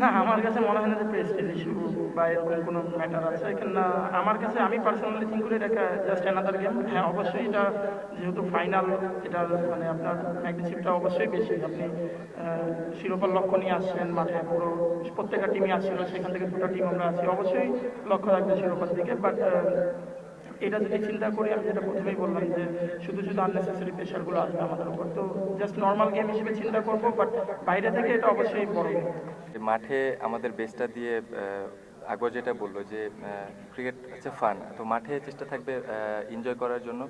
না, আমার কাছে মনে হয় না যে প্রেস্টিজ ইস্যু বা এরকম কোনো ম্যাটার আছে। না, আমার কাছে আমি পার্সোনালি থিঙ্ক করি এটা জাস্ট অ্যানাদার গেম। হ্যাঁ, অবশ্যই এটা যেহেতু ফাইনাল, এটার মানে আপনার ম্যাগনিচিউডটা অবশ্যই বেশি। আপনি শিরোপার লক্ষ্য নিয়ে আসছেন মাঠে, পুরো প্রত্যেকটা টিমই আসছিল, সেখান থেকে দুটো টিম আমরা আছি, অবশ্যই লক্ষ্য রাখবে শিরোপার দিকে। বাট এটা যদি চিন্তা করি, আমি যেটা প্রথমেই বললাম যে শুধু শুধু আননেসেসারি প্রেশারগুলো আসবে আমাদের উপর, তো জাস্ট নর্মাল গেম হিসেবে চিন্তা করবো। বাট বাইরে থেকে এটা অবশ্যই বড় গেম। মাঠে আমাদের বেসটা দিয়ে আকবর যেটা বললো যে ক্রিকেট হচ্ছে ফান, তো মাঠে চেষ্টা থাকবে এনজয় করার জন্য।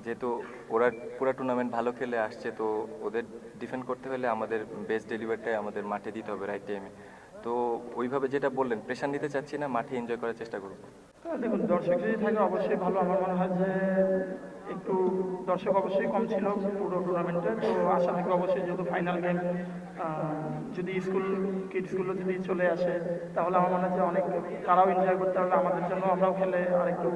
যেহেতু ওরা পুরো টুর্নামেন্ট ভালো খেলে আসছে, তো ওদের ডিফেন্ড করতে হলে আমাদের বেস্ট ডেলিভারিটাই আমাদের মাঠে দিতে হবে রাইট টাইমে। তো ওইভাবে যেটা বললেন, প্রেশার নিতে চাচ্ছি না, মাঠে এনজয় করার চেষ্টা করব। দেখুন, দর্শক যদি থাকে অবশ্যই ভালো। আমার মনে হয় যে একটু দর্শক অবশ্যই কম ছিল পুরো টুর্নামেন্টে, তো আশা থাকবে অবশ্যই যেহেতু ফাইনাল গেম, যদি কিডসগুলো যদি চলে আসে তাহলে আমার মনে হয় যে অনেক তারাও এনজয় করতে পারবে, আমাদের জন্য আমরাও খেলে আরেকটু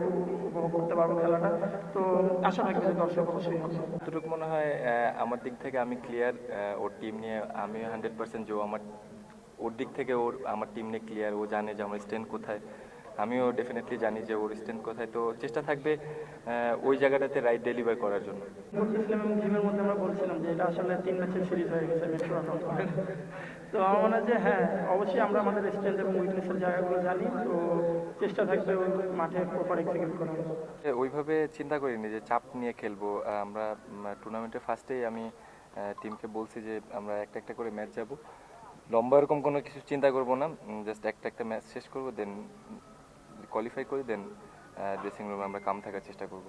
উপভোগ করতে পারবো খেলাটা। তো আশা থাকবে যে দর্শক অবশ্যই হবে। যতটুকু মনে হয় আমার দিক থেকে আমি ক্লিয়ার, ওর টিম নিয়ে আমি 100% আমার ওর দিক থেকে আমার টিম নিয়ে ক্লিয়ার। ও জানে যে আমার স্ট্রেন্থ কোথায়, আমিও ডেফিনেটলি জানি যে ওর স্ট্রেন্থ কোথায়। তো চেষ্টা থাকবে ওই জায়গাটাতে রাইট ডেলিভার করার জন্য। বলতেছিলাম এবং জিমের মধ্যে আমরা বলছিলাম যে এটা আসলে 3 ম্যাচের সিরিজ হয়ে গেছে মেট্রো রান করে। তো আমার মনে হয় যে হ্যাঁ, অবশ্যই আমরা আমাদের স্ট্রেন্থ এবং উইকনেসের জায়গাগুলো জানি, তো চেষ্টা থাকবে ওই মাঠে প্রপার এক্সিকিউট করার। ওইভাবে চিন্তা করিনি যে চাপ নিয়ে খেলবো। আমরা টুর্নামেন্টের ফার্স্টেই আমি টিমকে বলছি যে আমরা একটা একটা করে ম্যাচ যাব, লম্বা এরকম কোনো কিছু চিন্তা করব না, জাস্ট একটা একটা ম্যাচ শেষ করবো, দেন কোয়ালিফাই করি, দেন ড্রেসিং রুমে আমরা কাম থাকার চেষ্টা করব।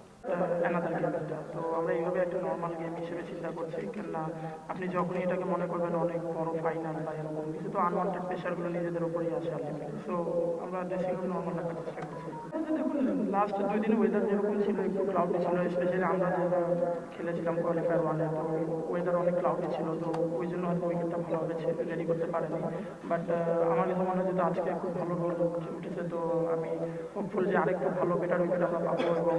অ্যানাদার গেম এটা, তো আমরা এইভাবে একটা নর্মাল গেম হিসেবে চিন্তা করছি। কেননা আপনি যখনই এটাকে মনে করবেন অনেক বড় ফাইনাল বা এরকম কিছু, তো আনওয়ান্টেড প্রেশারগুলো নিজেদের উপরেই আসে আলটিমেটলি। সো আমরা ড্রেসিং রুম নর্মাল রাখার চেষ্টা করছি। দেখুন, লাস্ট 2 দিনে ওয়েদার যেরকম ছিল, একটু ক্লাউডি ছিল, স্পেশালি আমরা যেটা খেলেছিলাম কোয়ালিফায়ার 1-এ, তো ওয়েদার অনেক ক্লাউডি ছিল, তো ওই জন্য হয়তো উইকেটটা ভালোভাবে রেডি করতে পারেনি। বাট আমার কাছে মনে হয় যেহেতু আজকে খুব ভালো রোল উঠেছে, তো আমি হোপফুল যে আরেকটু ভালো বেটার উইকেট আমরা পাবো এবং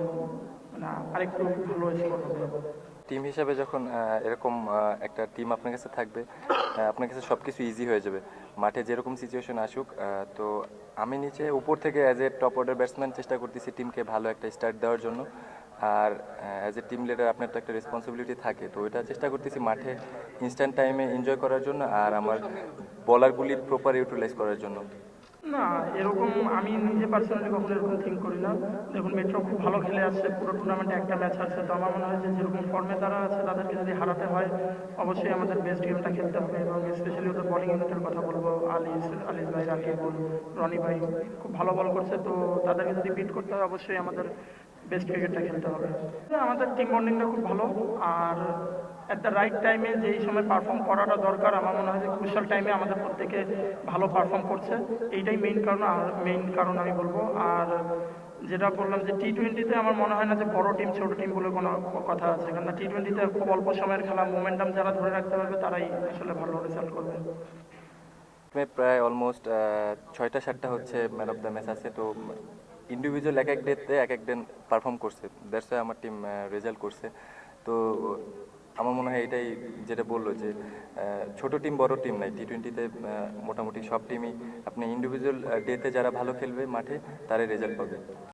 মানে আরেকটু ভালো স্কোর হবে। টিম হিসাবে যখন এরকম একটা টিম আপনার কাছে থাকবে, আপনার কাছে সব কিছু ইজি হয়ে যাবে। মাঠে যেরকম সিচুয়েশন আসুক, তো আমি নিচে উপর থেকে as a top order batsman চেষ্টা করতেছি টিমকে ভালো একটা স্টার্ট দেওয়ার জন্য। আর অ্যাজ এ টিম লিডার আপনার তো একটা রেসপন্সিবিলিটি থাকে, তো এটা চেষ্টা করতেছি মাঠে ইনস্ট্যান্ট টাইমে এনজয় করার জন্য আর আমার বলারগুলি প্রপার ইউটিলাইজ করার জন্য। না, এরকম আমি নিজে পার্সোনালি কখনো এরকম থিঙ্ক করি না। দেখুন, মেট্রো খুব ভালো খেলে আসছে, পুরো টুর্নামেন্টে একটা ম্যাচ হারছে, তো আমার মনে হয় যে যেরকম ফর্মে তারা আছে তাদেরকে যদি হারাতে হয় অবশ্যই আমাদের বেস্ট গেমটা খেলতে হবে। এবং স্পেশালি ওদের বলিং ইউনিটের কথা বলবো, আলিস ভাই, রাকিবুল, রনি ভাই খুব ভালো বল করছে, তো তাদেরকে যদি বিট করতে হয় অবশ্যই আমাদের বেস্ট ক্রিকেটটা খেলতে হবে। আমাদের টিম বন্ডিংটা খুব ভালো, আর অ্যাট দ্য রাইট টাইমে যেই সময় পারফর্ম করাটা দরকার, আমার মনে হয় যে ক্রুশাল টাইমে আমাদের প্রত্যেকে ভালো পারফর্ম করছে। এইটাই মেইন কারণ আমি বলবো। আর যেটা বললাম যে T20-তে আমার মনে হয় না যে বড় টিম ছোট টিম বলে কোনো কথা আছে, কারণ T20-তে খুব অল্প সময়ের খেলা, মোমেন্টাম যারা ধরে রাখতে পারবে তারাই আসলে ভালো রেজাল্ট করবে। প্রায় অলমোস্ট 6টা 7টা হচ্ছে ম্যান অফ দ্য ম্যাচ আছে, তো ইন্ডিভিজুয়াল এক এক ডেতে এক এক দিন পারফর্ম করছে, দ্যাটস ওয়াই আমার টিম রেজাল্ট করছে। তো আমার মনে হয় এটাই যেটা বললো যে ছোট টিম বড় টিম নাই, T20-তে মোটামুটি সব টিমই আপনি ইন্ডিভিজুয়াল ডেতে যারা ভালো খেলবে মাঠে তারাই রেজাল্ট পাবে।